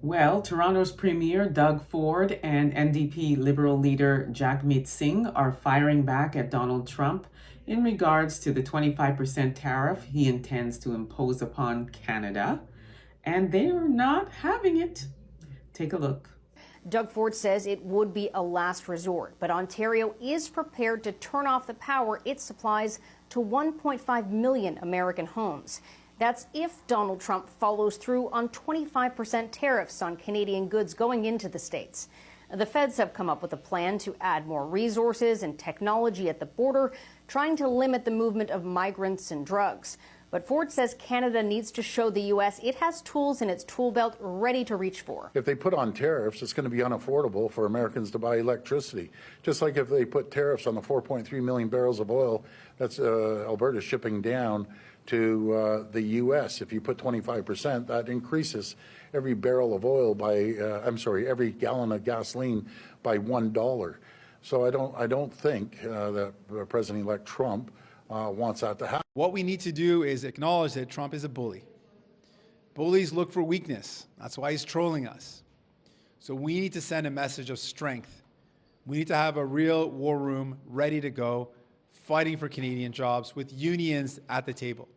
Well, Toronto's Premier Doug Ford and NDP Liberal leader Jagmeet Singh are firing back at Donald Trump in regards to the 25% tariff he intends to impose upon Canada, and they are not having it. Take a look. Doug Ford says it would be a last resort, but Ontario is prepared to turn off the power it supplies to 1.5 million American homes. That's if Donald Trump follows through on 25% tariffs on Canadian goods going into the States. The feds have come up with a plan to add more resources and technology at the border, trying to limit the movement of migrants and drugs. But Ford says Canada needs to show the U.S. it has tools in its tool belt ready to reach for. If they put on tariffs, it's going to be unaffordable for Americans to buy electricity. Just like if they put tariffs on the 4.3 million barrels of oil that's Alberta shipping down to the U.S. If you put 25%, that increases every barrel of oil by, every gallon of gasoline by $1. So I don't think that President-elect Trump wants that to happen. What we need to do is acknowledge that Trump is a bully. Bullies look for weakness. That's why he's trolling us. So we need to send a message of strength. We need to have a real war room ready to go, fighting for Canadian jobs with unions at the table.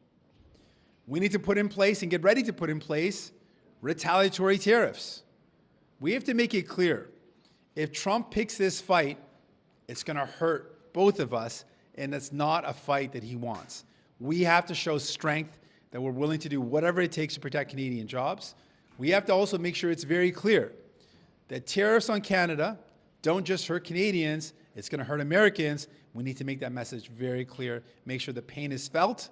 We need to put in place and get ready to put in place retaliatory tariffs. We have to make it clear, if Trump picks this fight, it's going to hurt both of us, and it's not a fight that he wants. We have to show strength, that we're willing to do whatever it takes to protect Canadian jobs. We have to also make sure it's very clear that tariffs on Canada don't just hurt Canadians, it's going to hurt Americans. We need to make that message very clear, make sure the pain is felt,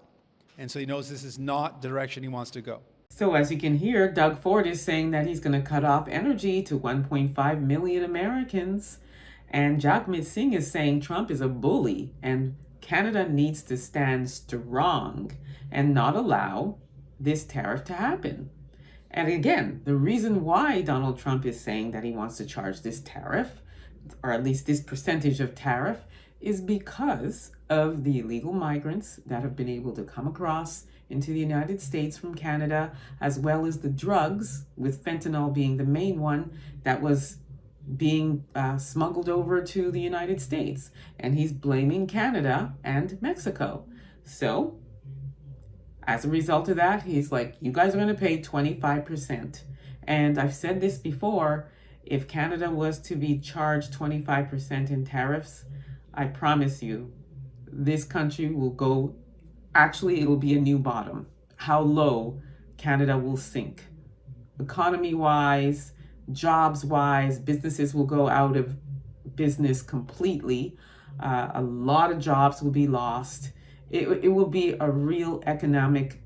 and so he knows this is not the direction he wants to go. So as you can hear, Doug Ford is saying that he's going to cut off energy to 1.5 million Americans. And Jagmeet Singh is saying Trump is a bully and Canada needs to stand strong and not allow this tariff to happen. And again, the reason why Donald Trump is saying that he wants to charge this tariff, or at least this percentage of tariff, is because of the illegal migrants that have been able to come across into the United States from Canada, as well as the drugs, with fentanyl being the main one, that was being smuggled over to the United States. And he's blaming Canada and Mexico. So as a result of that, he's like, you guys are going to pay 25%. And I've said this before, if Canada was to be charged 25% in tariffs, I promise you, this country will go, actually, it'll be a new bottom. How low Canada will sink. Economy-wise, jobs-wise, businesses will go out of business completely. A lot of jobs will be lost. It will be a real economic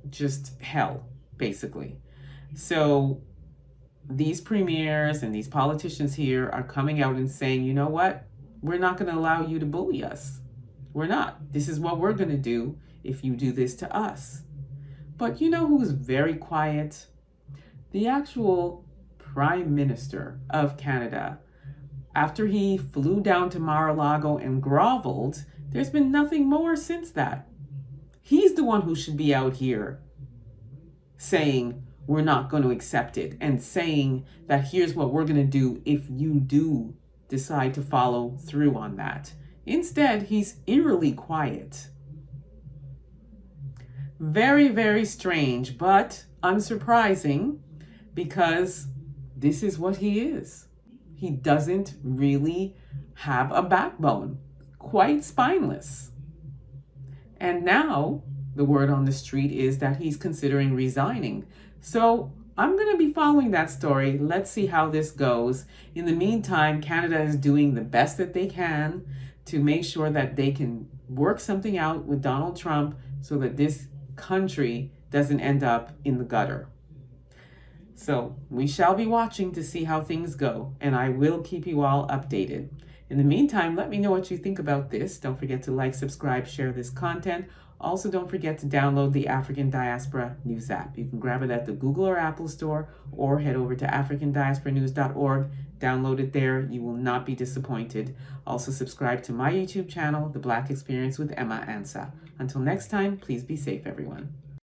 just hell, basically. So these premiers and these politicians here are coming out and saying, you know what? We're not going to allow you to bully us. We're not. This is what we're going to do if you do this to us. But you know who's very quiet? The actual Prime Minister of Canada. After he flew down to Mar-a-Lago and groveled, there's been nothing more since that. He's the one who should be out here saying we're not going to accept it, and saying that here's what we're going to do if you do decide to follow through on that. Instead, he's eerily quiet. Very, very strange, but unsurprising, because this is what he is. He doesn't really have a backbone, quite spineless. And now the word on the street is that he's considering resigning. So I'm going to be following that story. Let's see how this goes. In the meantime, Canada is doing the best that they can to make sure that they can work something out with Donald Trump so that this country doesn't end up in the gutter. So we shall be watching to see how things go, and I will keep you all updated. In the meantime, let me know what you think about this. Don't forget to like, subscribe, share this content. Also, don't forget to download the African Diaspora News app. You can grab it at the Google or Apple store, or head over to africandiasporanews.org. Download it there. You will not be disappointed. Also, subscribe to my YouTube channel, The Black Experience with Emma Ansah. Until next time, please be safe, everyone.